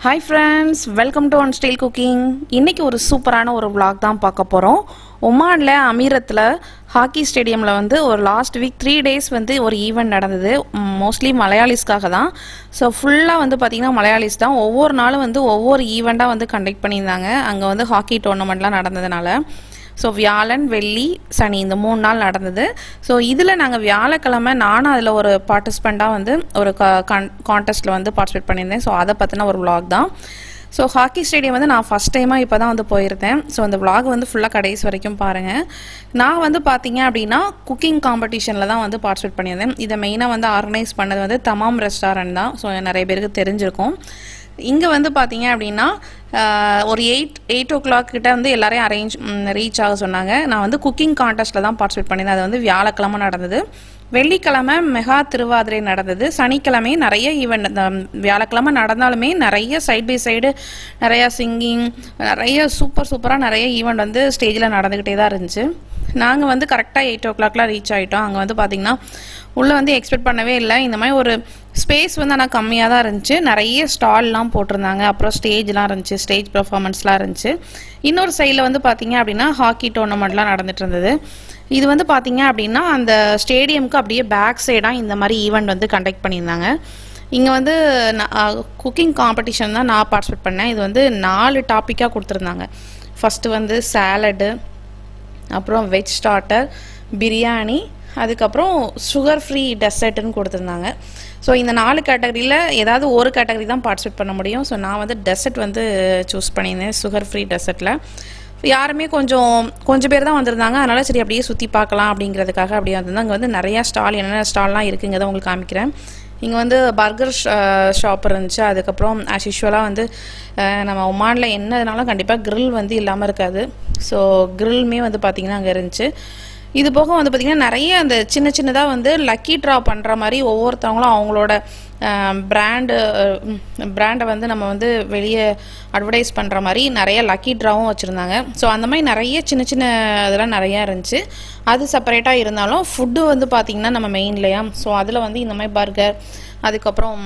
Hi friends, welcome to On Style Cooking. இன்னைக்கு ஒரு சூப்பரான ஒரு vlog தான் பார்க்க போறோம். ஒமான்ல அமீரத்துல ஹாக்கி ஸ்டேடியம்ல வந்து ஒரு லாஸ்ட் வீக் 3 days வந்து ஒரு ஈவென்ட் நடந்தது. மோஸ்ட்லி மலையாளிஸ்க்காக தான். ஸோ ஃபுல்லா வந்து பாத்தீங்கன்னா மலையாளிஸ் தான் ஒவ்வொரு நாளும் வந்து ஒவ்வொரு ஈவெண்டா வந்து கண்டக்ட் பண்ணியிருந்தாங்க. அங்க வந்து ஹாக்கி டோர்னமெண்ட்லாம் நடந்ததுனால ஸோ வியாழன் வெள்ளி சனி இந்த 3 நாள் நடந்தது. ஸோ இதில் நாங்கள் வியாழக்கிழமை நானும் அதில் ஒரு பார்ட்டிசிபெண்ட்டாக வந்து ஒரு கான்டெஸ்ட்டில் வந்து பார்ட்டிசிபேட் பண்ணியிருந்தேன். ஸோ அதை பற்றின ஒரு vlog தான். ஸோ ஹாக்கி ஸ்டேடியம் வந்து நான் ஃபஸ்ட் டைமாக இப்போ தான் வந்து போயிருந்தேன். ஸோ அந்த vlog வந்து ஃபுல்லாக கடைசி வரைக்கும் பாருங்கள். நான் வந்து பார்த்தீங்க அப்படின்னா குக்கிங் காம்படிஷனில் தான் வந்து பார்ட்டிசிபேட் பண்ணியிருந்தேன். இதை மெயினாக வந்து ஆர்கனைஸ் பண்ணது வந்து தமாம் ரெஸ்டாரண்ட் தான். ஸோ நிறைய பேருக்கு தெரிஞ்சிருக்கும். இங்கே வந்து பார்த்தீங்க அப்படின்னா ஒரு 8 o'clock கிட்ட வந்து எல்லாரையும் ரீச் ஆக சொன்னாங்க. நான் வந்து குக்கிங் கான்டெஸ்ட்டில் தான் பார்ட்டிசிபேட் பண்ணியிருந்தேன். அது வந்து வியாழக்கிழமை நடந்தது. வெள்ளிக்கிழமை மெகா திருவாதிரை நடந்தது. சனிக்கிழமையும் நிறைய ஈவெண்ட், வியாழக்கிழமை நடந்தாலுமே நிறைய சைட் பை சைடு நிறைய சிங்கிங், நிறைய சூப்பராக நிறைய ஈவெண்ட் வந்து ஸ்டேஜில் நடந்துக்கிட்டே தான் இருந்துச்சு. நாங்கள் வந்து கரெக்டாக 8 o'clockலாம் ரீச் ஆகிட்டோம். அங்கே வந்து பார்த்திங்கன்னா உள்ளே வந்து எக்ஸ்பெக்ட் பண்ணவே இல்லை. இந்த மாதிரி ஒரு ஸ்பேஸ் வந்து ஆனால் கம்மியாக தான் இருந்துச்சு. நிறைய ஸ்டால்லாம் போட்டிருந்தாங்க. அப்புறம் ஸ்டேஜ்லாம் இருந்துச்சு, ஸ்டேஜ் பெர்ஃபார்மன்ஸ்லாம் இருந்துச்சு. இன்னொரு சைடில் வந்து பார்த்தீங்க அப்படின்னா ஹாக்கி டோர்னமெண்ட்லாம் நடந்துட்டு இருந்தது. இது வந்து பார்த்தீங்க அப்படின்னா அந்த ஸ்டேடியமுக்கு அப்படியே பேக் சைடாக இந்த மாதிரி ஈவெண்ட் வந்து கண்டக்ட் பண்ணியிருந்தாங்க. இங்கே வந்து குக்கிங் காம்படிஷன் தான் நான் பார்ட்டிசிபேட் பண்ணேன். இது வந்து 4 டாப்பிக்காக கொடுத்துருந்தாங்க. ஃபஸ்ட்டு வந்து சாலடு, அப்புறம் வெஜ் ஸ்டார்டர், பிரியாணி, அதுக்கப்புறம் சுகர் ஃப்ரீ டெசர்ட்னு கொடுத்துருந்தாங்க. ஸோ இந்த 4 கேட்டகரியில் ஏதாவது ஒரு கேட்டகரி தான் பார்ட்டிசிபேட் பண்ண முடியும். ஸோ நான் வந்து டெசர்ட் வந்து சூஸ் பண்ணியிருந்தேன். சுகர் ஃப்ரீ டெசர்ட்டில் யாருமே கொஞ்சம் பேர் தான் வந்திருந்தாங்க. அதனால் சரி அப்படியே சுற்றி பார்க்கலாம் அப்படிங்கிறதுக்காக அப்படியே வந்திருந்தாங்க. அங்கே வந்து நிறையா ஸ்டால், என்னென்ன ஸ்டால்லாம் இருக்குங்கிறத உங்களுக்கு காமிக்கிறேன். இங்கே வந்து பர்கர் ஷாப் இருந்துச்சு. அதுக்கப்புறம் ஆஸ் யூஷுவலாக வந்து நம்ம ஒமானில் என்னதுனாலும் கண்டிப்பாக grill வந்து இல்லாமல் இருக்காது. ஸோ கிரில்மே வந்து பார்த்திங்கன்னா அங்கே இருந்துச்சு. இது போக வந்து பார்த்திங்கன்னா நிறைய அந்த சின்னதாக வந்து லக்கி ட்ரா பண்ணுற மாதிரி ஒவ்வொருத்தவங்களும் அவங்களோட பிராண்டை வந்து நம்ம வந்து வெளியே அட்வர்டைஸ் பண்ணுற மாதிரி நிறைய லக்கி ட்ராவும் வச்சுருந்தாங்க. ஸோ அந்த மாதிரி நிறைய சின்ன இதெல்லாம் நிறையா இருந்துச்சு. அது செப்பரேட்டாக இருந்தாலும் ஃபுட்டு வந்து பார்த்திங்கன்னா நம்ம மெயின்லையா. ஸோ அதில் வந்து இந்த மாதிரி பர்கர், அதுக்கப்புறம்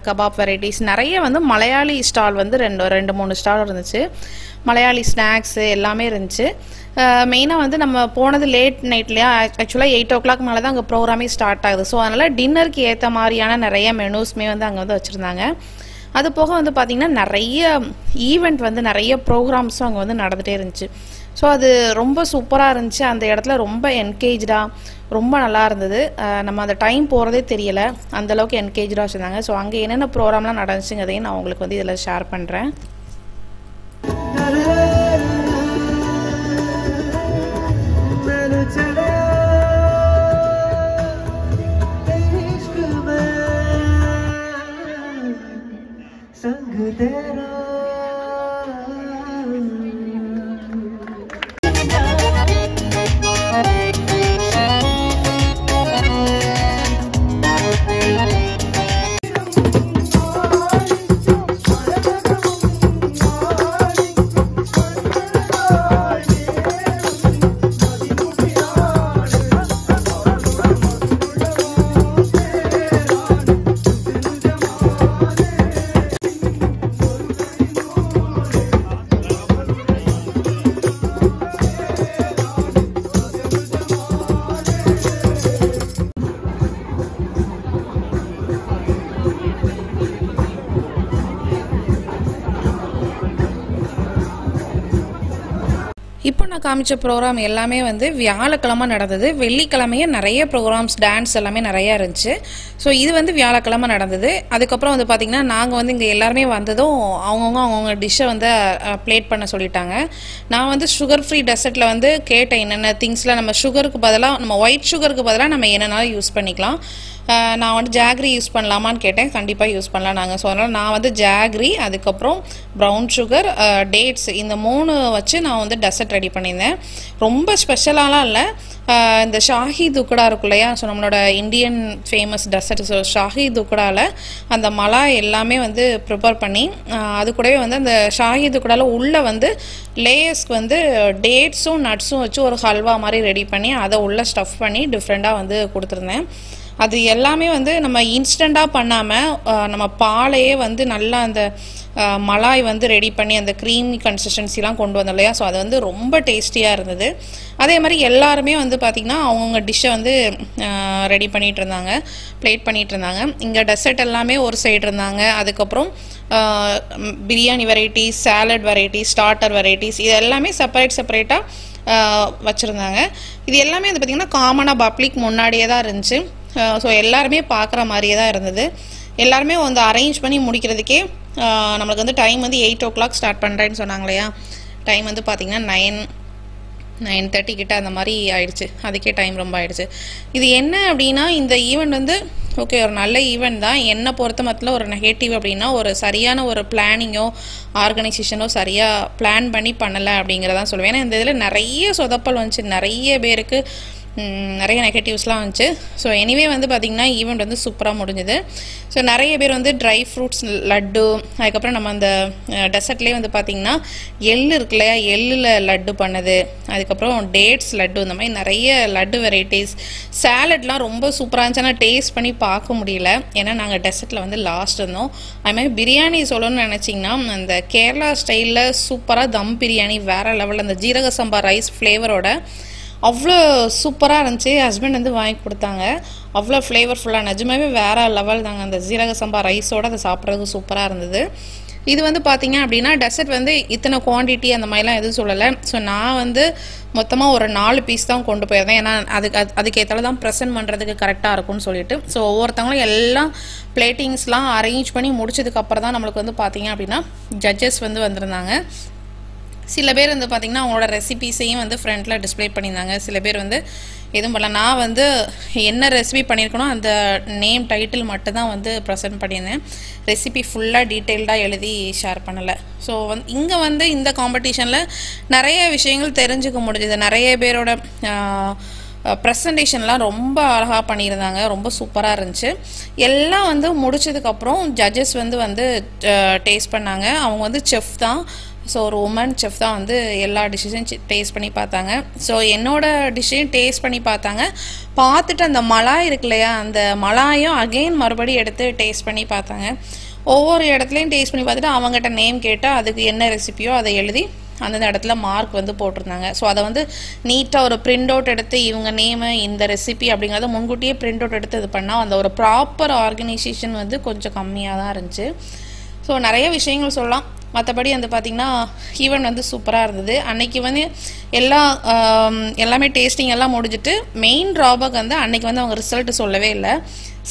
கபாப் வெரைட்டிஸ் நிறைய வந்து மலையாளி ஸ்டால் வந்து 2-3 ஸ்டால் இருந்துச்சு. மலையாளி ஸ்நாக்ஸு எல்லாமே இருந்துச்சு. மெயினாக வந்து நம்ம போனது லேட் நைட்லையா, ஆக்சுவலாக 8 o'clock மேலே தான் அங்கே ப்ரோக்ராமே ஸ்டார்ட் ஆகுது. ஸோ அதனால் டின்னருக்கு ஏற்ற மாதிரியான நிறைய மெனூஸ்மே வந்து அங்கே வந்து வச்சுருந்தாங்க. அது போக வந்து பார்த்திங்கன்னா நிறைய ஈவெண்ட் வந்து நிறைய ப்ரோக்ராம்ஸும் அங்கே வந்து நடந்துகிட்டே இருந்துச்சு. ஸோ அது ரொம்ப சூப்பராக இருந்துச்சு. அந்த இடத்துல ரொம்ப என்கேஜாக ரொம்ப நல்லா இருந்தது. நம்ம அந்த டைம் போகிறதே தெரியலை, அந்தளவுக்கு என்கேஜாக வச்சுருந்தாங்க. ஸோ அங்கே என்னென்ன ப்ரோக்ராம்லாம் நடந்துச்சுங்கிறதையும் நான் உங்களுக்கு வந்து இதில் ஷேர் பண்ணுறேன். இப்போ நான் காமிச்ச ப்ரோக்ராம் எல்லாமே வந்து வியாழக்கிழமை நடந்தது. வெள்ளிக்கிழமையே நிறைய ப்ரோக்ராம்ஸ், டான்ஸ் எல்லாமே நிறையா இருந்துச்சு. ஸோ இது வந்து வியாழக்கிழமை நடந்தது. அதுக்கப்புறம் வந்து பார்த்திங்கன்னா நாங்கள் வந்து இங்கே எல்லாருமே வந்ததும் அவங்கவுங்க டிஷ்ஷை வந்து பிளேட் பண்ண சொல்லிட்டாங்க. நான் வந்து சுகர் ஃப்ரீ டெசர்ட்டில் வந்து கேட்டேன் என்னென்ன திங்ஸில் நம்ம சுகருக்கு பதிலாக, நம்ம ஒயிட் சுகருக்கு பதிலாக நம்ம என்னென்னாலும் யூஸ் பண்ணிக்கலாம். நான் வந்து ஜாக்ரி யூஸ் பண்ணலாமான்னு கேட்டேன். கண்டிப்பாக யூஸ் பண்ணலாம் நாங்கள். ஸோ அதனால் நான் வந்து ஜாக்ரி, அதுக்கப்புறம் ப்ரௌன் சுகர், டேட்ஸ், இந்த 3 வச்சு நான் வந்து டெசர்ட் ரெடி பண்ணியிருந்தேன். ரொம்ப ஸ்பெஷலாலாம் இல்லை. இந்த ஷாஹி துக்கடா இருக்கும் இல்லையா, ஸோ நம்மளோட Indian famous dessert. So Shahi துக்கடாவில் அந்த மலாய் எல்லாமே வந்து ப்ரிப்பேர் பண்ணி, அது கூடவே வந்து அந்த ஷாஹி துக்கடாவில் உள்ளே வந்து லேயர்ஸ்க்கு வந்து டேட்ஸும் நட்ஸும் வச்சு ஒரு ஹல்வா மாதிரி ரெடி பண்ணி அதை உள்ளே ஸ்டஃப் பண்ணி டிஃப்ரெண்ட்டாக வந்து கொடுத்துருந்தேன். அது எல்லாமே வந்து நம்ம இன்ஸ்டண்ட்டாக பண்ணாமல் நம்ம பாலையே வந்து நல்லா அந்த மலாய் வந்து ரெடி பண்ணி அந்த க்ரீமி கன்சிஸ்டன்சிலாம் கொண்டு வந்தோம் இல்லையா. ஸோ அது வந்து ரொம்ப டேஸ்டியாக இருந்தது. அதே மாதிரி எல்லாருமே வந்து பார்த்திங்கன்னா அவங்கவுங்க டிஷ்ஷை வந்து ரெடி பண்ணிகிட்டு இருந்தாங்க, பிளேட் பண்ணிகிட்டு இருந்தாங்க. இங்கே டெசர்ட் எல்லாமே ஒரு சைடு இருந்தாங்க. அதுக்கப்புறம் biryani varieties, salad varieties, starter varieties இது எல்லாமே செப்பரேட்டாக வச்சுருந்தாங்க. இது எல்லாமே வந்து பார்த்திங்கன்னா காமனாக பப்ளிக் முன்னாடியே தான் இருந்துச்சு. ஸோ எல்லாருமே பார்க்குற மாதிரியே தான் இருந்தது. எல்லாருமே வந்து அரேஞ்ச் பண்ணி முடிக்கிறதுக்கே நம்மளுக்கு வந்து டைம் வந்து 8 o'clock ஸ்டார்ட் பண்ணுறேன்னு சொன்னாங்க இல்லையா. டைம் வந்து பார்த்திங்கன்னா 9:30 கிட்ட அந்த மாதிரி ஆயிடுச்சு. அதுக்கே டைம் ரொம்ப ஆயிடுச்சு. இது என்ன அப்படின்னா இந்த ஈவெண்ட் வந்து ஓகே ஒரு நல்ல ஈவெண்ட் தான். என்னை பொறுத்த மத்தில ஒரு நெகட்டிவ் அப்படின்னா ஒரு சரியான ஒரு பிளானிங்கோ ஆர்கனைசேஷனோ சரியாக பிளான் பண்ணி பண்ணலை அப்படிங்கிறதான் சொல்லுவேன். ஏன்னா இந்த இதில் நிறைய சொதப்பல் வந்துச்சு, நிறைய பேருக்கு நிறைய நெகட்டிவ்ஸ்லாம் வந்துச்சு. ஸோ எனிவே வந்து பார்த்திங்கன்னா ஈவெண்ட் வந்து சூப்பராக முடிஞ்சுது. ஸோ நிறைய பேர் வந்து ட்ரை ஃப்ரூட்ஸ் லட்டு, அதுக்கப்புறம் நம்ம அந்த டெசர்ட்லேயே வந்து பார்த்திங்கன்னா எள்ளு இருக்கு இல்லையா, எள்ளில் லட்டு பண்ணது, அதுக்கப்புறம் டேட்ஸ் லட்டு, இந்த மாதிரி நிறைய லட்டு வெரைட்டிஸ். சாலட்லாம் ரொம்ப சூப்பராக இருந்துச்சு. ஆனால் டேஸ்ட் பண்ணி பார்க்க முடியல, ஏன்னா நாங்கள் டெசர்ட்டில் வந்து லாஸ்ட் இருந்தோம். அதுமாதிரி பிரியாணி சொல்லணும்னு நினச்சிங்கன்னா அந்த கேரளா ஸ்டைலில் சூப்பராக தம் பிரியாணி வேறு லெவலில் அந்த ஜீரக சம்பா ரைஸ் ஃப்ளேவரோட அவ்வளோ சூப்பராக இருந்துச்சு. ஹஸ்பண்ட் வந்து வாங்கி கொடுத்தாங்க. அவ்வளோ ஃப்ளேவர்ஃபுல்லாக நிஜமாவே வேறு லெவல் தாங்க. அந்த ஜீரக சம்பா ரைஸோடு அதை சாப்பிட்றதுக்கு சூப்பராக இருந்தது. இது வந்து பார்த்திங்க அப்படின்னா டெசர்ட் வந்து இத்தனை குவான்டிட்டி அந்த மாதிரிலாம் எதுவும் சொல்லலை. ஸோ நான் வந்து மொத்தமாக ஒரு 4 பீஸ் தான் கொண்டு போயிருந்தேன். ஏன்னா அதுக்கேற்றால தான் ப்ரெசென்ட் பண்ணுறதுக்கு கரெக்டாக இருக்கும்னு சொல்லிட்டு. ஸோ ஒவ்வொருத்தவங்களும் எல்லாம் பிளேட்டிங்ஸ்லாம் அரேஞ்ச் பண்ணி முடிச்சதுக்கப்புறம் தான் நம்மளுக்கு வந்து பார்த்திங்க அப்படின்னா ஜட்ஜஸ் வந்து வந்திருந்தாங்க. சில பேர் வந்து பார்த்திங்கன்னா அவங்களோட ரெசிபீஸையும் வந்து ஃப்ரண்ட்டில் டிஸ்பிளே பண்ணியிருந்தாங்க. சில பேர் வந்து எதுவும் பண்ணல. நான் வந்து என்ன ரெசிபி பண்ணியிருக்கணும் அந்த நேம் டைட்டில் மட்டும்தான் வந்து ப்ரெசென்ட் பண்ணியிருந்தேன். ரெசிபி ஃபுல்லாக டீட்டெயில்டாக எழுதி ஷேர் பண்ணலை. ஸோ இங்கே வந்து இந்த காம்படிஷனில் நிறைய விஷயங்கள் தெரிஞ்சுக்க முடிஞ்சுது. நிறைய பேரோட ப்ரெசன்டேஷன்லாம் ரொம்ப அழகாக பண்ணியிருந்தாங்க, ரொம்ப சூப்பராக இருந்துச்சு. எல்லாம் வந்து முடிச்சதுக்கப்புறம் ஜட்ஜஸ் வந்து டேஸ்ட் பண்ணாங்க. அவங்க வந்து செஃப் தான். ஸோ ஒரு உமன் செஃப் தான் வந்து எல்லா டிஷ்ஷையும் டேஸ்ட் பண்ணி பார்த்தாங்க. ஸோ என்னோடய டிஷ்ஷையும் டேஸ்ட் பண்ணி பார்த்தாங்க. பார்த்துட்டு அந்த மலாய் இருக்கு இல்லையா, அந்த மலாயும் அகெயின் மறுபடியும் எடுத்து டேஸ்ட் பண்ணி பார்த்தாங்க. ஒவ்வொரு இடத்துலையும் டேஸ்ட் பண்ணி பார்த்துட்டு அவங்ககிட்ட நேம் கேட்டால் அதுக்கு என்ன ரெசிபியோ அதை எழுதி அந்தந்த இடத்துல மார்க் வந்து போட்டிருந்தாங்க. ஸோ அதை வந்து நீட்டாக ஒரு பிரிண்ட் அவுட் எடுத்து இவங்க நேமு இந்த ரெசிபி அப்படிங்கிறத முன்கூட்டியே பிரிண்ட் அவுட் எடுத்து இது பண்ணால் அந்த ஒரு ப்ராப்பர் ஆர்கனைசேஷன் வந்து கொஞ்சம் கம்மியாக தான் இருந்துச்சு. ஸோ நிறைய விஷயங்கள் சொல்லலாம். மற்றபடி வந்து பார்த்திங்கன்னா ஈவெண்ட் வந்து சூப்பராக இருந்தது. அன்றைக்கி வந்து எல்லாமே டேஸ்டிங் எல்லாம் முடிஞ்சிட்டு மெயின் ட்ராபேக் வந்து அன்றைக்கி வந்து அவங்க ரிசல்ட் சொல்லவே இல்லை.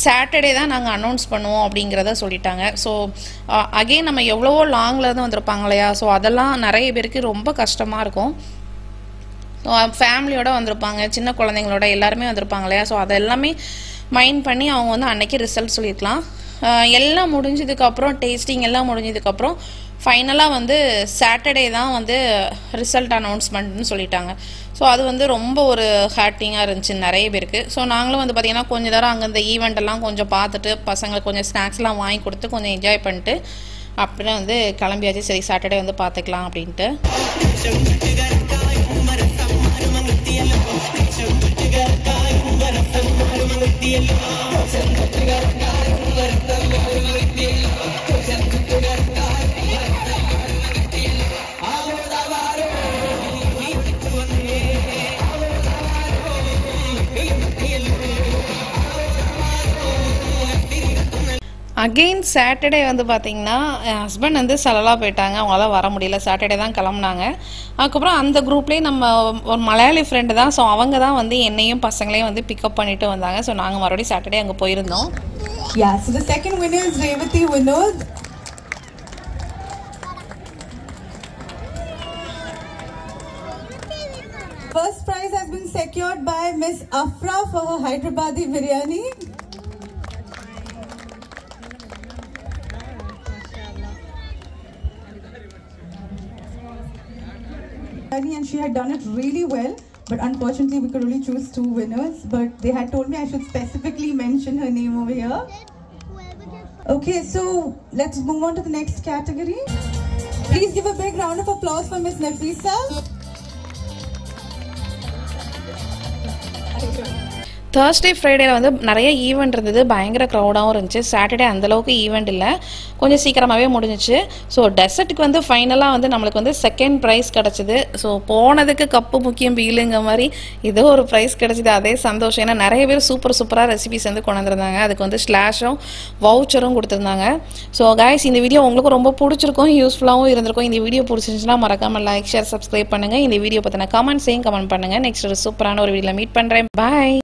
சாட்டர்டே தான் நாங்கள் அனௌன்ஸ் பண்ணுவோம் அப்படிங்கிறத சொல்லிட்டாங்க. ஸோ அகெயின் நம்ம எவ்வளவோ லாங்கில் இருந்து வந்திருப்பாங்க இல்லையா. ஸோ அதெல்லாம் நிறைய பேருக்கு ரொம்ப கஷ்டமாக இருக்கும். ஃபேமிலியோடு வந்திருப்பாங்க, சின்ன குழந்தைங்களோட எல்லாருமே வந்திருப்பாங்க இல்லையா. ஸோ அதெல்லாமே மைண்ட் பண்ணி அவங்க வந்து அன்றைக்கி ரிசல்ட் சொல்லியிருக்கலாம். எல்லாம் முடிஞ்சதுக்கப்புறம் டேஸ்டிங் எல்லாம் முடிஞ்சதுக்கப்புறம் ஃபைனலாக வந்து சாட்டர்டே தான் வந்து ரிசல்ட் அனௌன்ஸ்மெண்ட்னு சொல்லிட்டாங்க. ஸோ அது வந்து ரொம்ப ஒரு ஹார்ட்டிங்காக இருந்துச்சு நிறைய பேருக்கு. ஸோ நாங்களும் வந்து பார்த்திங்கன்னா கொஞ்சம் நேரம் அங்கே இந்த ஈவெண்ட்டெல்லாம் கொஞ்சம் பார்த்துட்டு பசங்களுக்கு கொஞ்சம் ஸ்நாக்ஸ்லாம் வாங்கி கொடுத்து கொஞ்சம் என்ஜாய் பண்ணிட்டு அப்படியே வந்து கிளம்பியாச்சு. சரி சாட்டர்டே வந்து பார்த்துக்கலாம் அப்படின்ட்டு. அகெயின் சாட்டர்டே வந்து பார்த்திங்கன்னா என் ஹஸ்பண்ட் வந்து சலலாக போயிட்டாங்க, அவங்களால வர முடியல. சாட்டர்டே தான் கிளம்புனாங்க. அதுக்கப்புறம் அந்த குரூப்லேயே நம்ம ஒரு மலையாளி ஃப்ரெண்டு தான். ஸோ அவங்க தான் வந்து என்னையும் பசங்களையும் வந்து பிக்கப் பண்ணிட்டு வந்தாங்க. ஸோ நாங்கள் மறுபடியும் சாட்டர்டே அங்கே போயிருந்தோம். Yeah, so the second winner is Revathi Vinod. First prize has been secured by Miss Afra for her Hyderabadi biryani. And she had done it really well, but unfortunately we could only choose 2 winners, but they had told me I should specifically mention her name over here. Okay, so let's move on to the next category. Please give a big round of applause for Miss Nafisa. Thursday Friday வந்து நிறைய event இருந்தது, பயங்கர க்ரௌடாகவும் இருந்துச்சு. Saturday அந்தளவுக்கு event இல்லை, கொஞ்சம் சீக்கிரமாகவே முடிஞ்சிச்சு. ஸோ டெசர்ட்டுக்கு வந்து ஃபைனலாக வந்து நம்மளுக்கு வந்து செகண்ட் ப்ரைஸ் கிடச்சிது. ஸோ போனதுக்கு கப்பு முக்கியம் பீலுங்க மாதிரி ஏதோ ஒரு ப்ரைஸ் கிடச்சிது, அதே சந்தோஷம். ஏன்னா நிறைய பேர் சூப்பராக ரெசிபிஸ் வந்து கொண்டு வந்திருந்தாங்க. அதுக்கு வந்து ஸ்லாஷும் வவுச்சரும் கொடுத்துருந்தாங்க. ஸோ கைஸ், இந்த வீடியோ உங்களுக்கு ரொம்ப பிடிச்சிருக்கும், யூஸ்ஃபுல்லாகவும் இருந்திருக்கும். இந்த வீடியோ பிடிச்சிருந்துச்சுன்னா மறக்காமல் லைக் ஷேர் சப்ஸ்கிரைப் பண்ணுங்கள். இந்த வீடியோ பற்றின கமெண்ட் பண்ணுங்கள். நெக்ஸ்ட் ஒரு சூப்பரான ஒரு வீடியோவில் மீட் பண்ணுறேன். பாய்.